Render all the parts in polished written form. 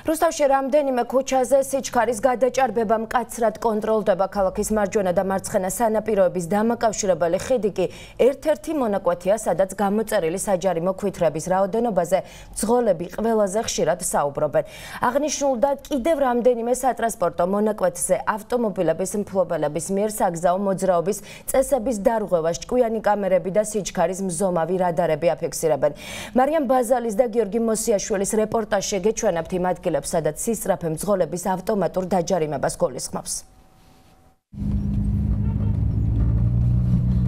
რუსთავში რამდენიმე ქუჩაზე სიჩქარის გადაჭარბება მკაცრად კონტროლდება. ქალაქის მარჯვენა და მარცხენა სანაპიროების დამაკავშირებელი ხიდი კი ერთ-ერთი მონაკვეთია, სადაც გამოწერილი საჯარიმო ქვითრების რაოდენობაზე მძღოლები ყველაზე ხშირად საუბრობენ. აღნიშნულ და კიდევ რამდენიმე სატრანსპორტო მონაკვეთზე ავტომობილების მფლობელების მიერ საგზაო მოძრაობის წესების დარღვევას ჭკვიანი კამერები და სიჩქარის მზომავი რადარები აფიქსირებენ. მარიამ ბაზალის და გიორგი მოსიაშვილის რეპორტაჟში გეჩვენებთ იმ ადგილებს, სადაც სისწრაფე მძღოლების ავტომატურ დაჯარიმებას გულისხმობს.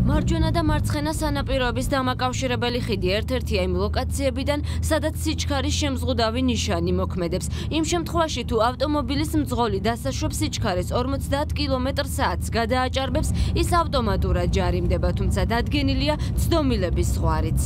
მარჯვენა და მარცხენა სანაპიროების დამაკავშირებელი ხიდი ერთ-ერთია იმ ლოკაციებიდან, სადაც სიჩქარის შემზღუდავი ნიშანი მოქმედებს. იმ შემთხვევაში, თუ ავტომობილის მძღოლი დასაშვებ სიჩქარეს 50 კმ/სთ გადააჭარბებს, ის ავტომატურად ჯარიმდება, თუმცა დადგენილია ცდომილების ზღვარიც.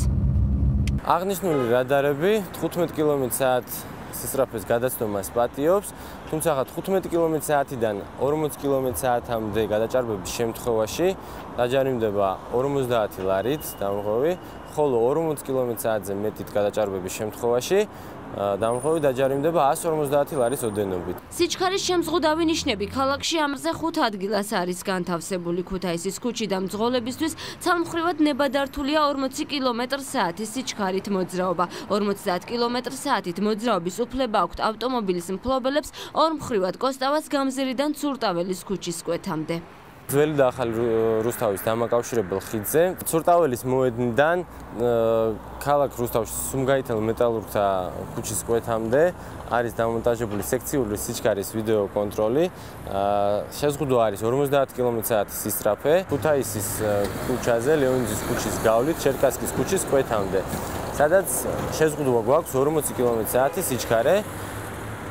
აღნიშნული რადარები 15 კმ/სთ სისწრაფეს გადაცდომას პატიობს, თუმცა 15 კმ/სთ-დან 40 კმ/სთ-მდე გადაჭარბების შემთხვევაში დაჯარიმდება 50 ლარით დამღოვი, ხოლო 40 კმ/სთ-ზე მეტით გადაჭარბების შემთხვევაში დამღოვი დაჯარიმდება 150 ლარის ოდენობით. სიჩქარის შემზღუდავი ნიშნები ქალაქში ამრზე 5 ადგილას არის განთავსებული. ქუთაისის ქუჩიდან მძღოლებისთვის ცალმხრივად ნებადართულია 40 კმ/სთ სიჩქარით მოძრაობა. 50 კმ/სთ მოძრაობის უფლება აქვთ ავტომობილის მფლობელებს ორმხრივად კოსტავას გამზირიდან ცურტაველის ქუჩის კვეთამდე. ძველი და ახალი რუსთავის დამაკავშირებელ ხიდზე ცურტაველის მოედნიდან ქალაქ რუსთავში სუმგაითელ მეტალურგთა ქუჩის კვეთამდე არის დამონტაჟებული სექციული სიჩქარის ვიდეო კონტროლი. შეზღუდვა არის 50 კმ/სთ სისწრაფე ქუთაისის ქუჩაზე, ლეონიძის ქუჩის გავლით, ჩერკასკის ქუჩის კვეთამდე, სადაც შეზღუდვა გვაქვს 40 კმ/სთ სიჩქარე.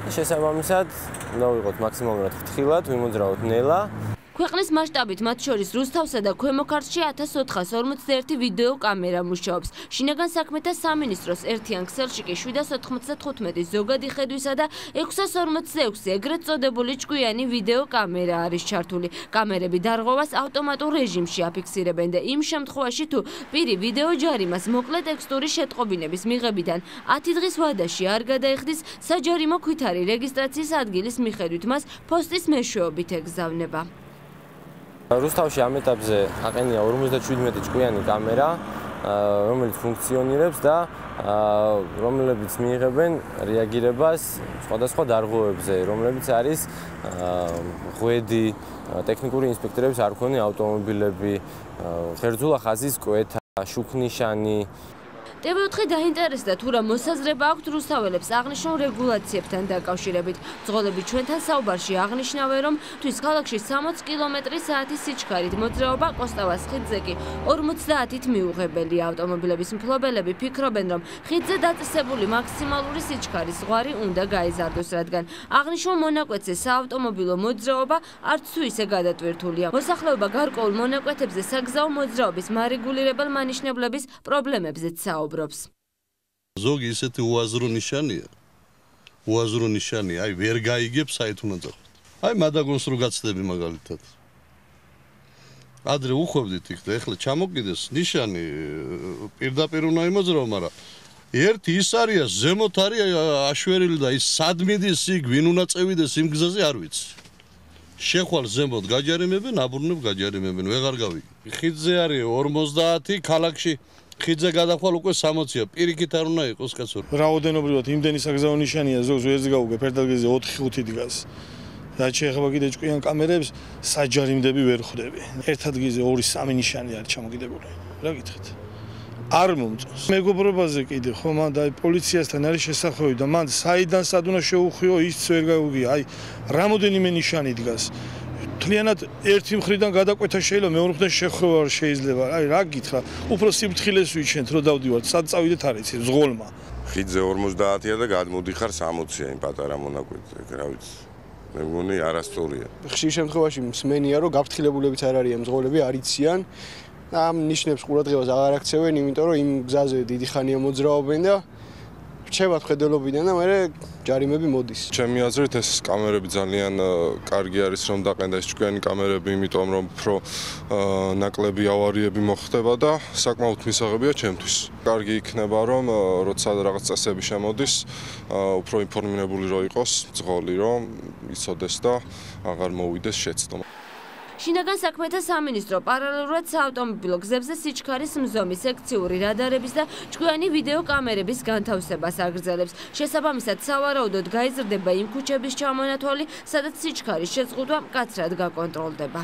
შესაბამისად, უნდა ვიყოთ მაქსიმალურად ფრთხილად, ვიმოძრაოთ ნელა. ქვეყნის მასშტაბით, მათ შორის რუსთავსა და ქვემო ქართლში 1441 ვიდეო კამერა მუშაობს. შინაგან საქმეთა სამინისტროს ერთიან ქსელში კი 795 ზოგადი ხედვისა და 646 ეგრეთ წოდებული ჭკვიანი ვიდეო კამერა არის ჩართული. კამერები დარღვევას ავტომატურ რეჟიმში აფიქსირებენ და იმ შემთხვევაში, თუ პირი ვიდეო ჯარიმას მოკლე ტექსტური შეტყობინების მიღებიდან 10 დღის ვადაში არ გადაიხდის, საჯარიმო ქვითარი რეგისტრაციის ადგილის მიხედვით მას ფოსტის მეშვეობით ეგზავნება. რუსთავში ამ ეტაპზე აყენია 57 ჭკვიანი კამერა, რომელიც ფუნქციონირებს და რომლებიც მიიღებენ რეაგირებას სხვადასხვა დარღვევებზე, რომლებიც არის ღვედი, ტექნიკური ინსპექტორების არ მქონე ავტომობილები, ხერძულა ხაზის კვეთა, შუქნიშანი. TV4 დაინტერესდა თუ რა მოსაზრება აქვთ რუსთაველებს აღნიშნულ რეგულაციებთან დაკავშირებით. მძღოლები ჩვენთან საუბარში აღნიშნავენ, რომ თვის ქალაქში 60 კმ/სთ სიჩქარით მოძრაობა კოსტავას ხიდზე კი 50-ით მიუღებელია. ავტომობილების მფლობელები ფიქრობენ, რომ ხიდზე დაწესებული მაქსიმალური სიჩქარის ზღვარი უნდა გაიზარდოს, რადგან აღნიშნულ მონაკვეთზე საავტომობილო მოძრაობა არც თუ ისე გადატვირთულია. მოსახლეობა გარკვეულ მონაკვეთებზე საგზაო მოძრაობის მარეგულირებელ მანიშნებლების პრობლემებზეც საუბრობს. ზოგი ისეთი უაზრო ნიშანია, აი ვერ გაიგებს საით უნდა წახვიდეთ. აი მადაგონს რო გაცდები მაგალითად. ადრე უხვევდით იქ და ეხლა ჩამოკიდეს ნიშანი პირდაპირ უნდა იმოძრავ, მაგრამ ერთი ის არის ზემოთ არის აშვერილი და ის სად მიდის იქ ვინ უნდა წევიდეს იმ გზაზე არ ვიცი. შეხვალ ზემოთ გაჯარიმებენ, აბრუნებ გაჯარიმებენ, ვეღარ გავიგე. ხიდზე არის 50, ქალაქში ხიდზე გადახვალ უკვე 60-ია, პირიქით არ უნდა იყოს კაცო. რაოდენობრივად იმდენი საგზაო ნიშანია, ზოგს ვერც გავუგებ, ერთ ადგილზე 4-5 დგას. რაც შეეხება კიდე ჭკვიან კამერებს, საჯარიმდები ვერ ხვდები. ერთ ადგილზე 2-3 ნიშანი არის ჩამოკიდებული. რა გითხეთ? არ მომწონს. მეგობრობაზე კიდე ხო მან და პოლიციასთან არის შესახვევი და მან საიდან სად უნდა შეუხვიო, ის ვერ გაუგია. აი, რამოდენიმე ნიშანი დგას. თლიანად ერთი მხრიდან გადაკვეთა შეიძლება, მეორე მხრიდან შეხვევა შეიძლება. აი, რა გითხრა? უფრო სიფრთხილეს ვიჩენთ, რომ დავდივართ, სად წავიდეთ არ იცი, ზღოლმა. ხიდზე 50-ია და გადმოდიხარ 60-ია იმ პატარა მონაკვეთზე, რა ვიცი. მე მგონი არასწორია. ხშირ შემთხვევაში მსმენია, რომ გაფრთხილებულებიც არ არიან მძღოლები, არ იციან. ამ ნიშნებს ყურადღებას აღარ აქცევენ, იმიტომ რომ იმ გზაზე დიდი ხანია მოძრაობენ და რჩება ხედელობიდან და მე ჯარიმები მოდის. ჩემი აზრით ეს კამერები ძალიან კარგი არის რომ დაყენდა ეს ჭკვიანი კამერები, იმიტომ რომ უფრო ნაკლები ავარიები მოხდება და საკმაოდ მისაღებია ჩემთვის. კარგი იქნება რომ როცა რაღაც წესები შემოდის, უფრო ინფორმირებული რო იყოს ძღოლი რომ იცოდეს და აღარ მოვიდეს შეცდომა. შინაგან საქმეთა სამინისტრო პარალელურად საავტომობილო გზებზე სიჩქარის მზომის სექციური რადარების და ჭკვიანი ვიდეო კამერების განთავსებას აგრძელებს. შესაბამისად, სავარაუდოდ გაიზრდება იმ ქუჩების ჩამონათვალი, სადაც სიჩქარის შეზღუდვა მკაცრად გაკონტროლდება.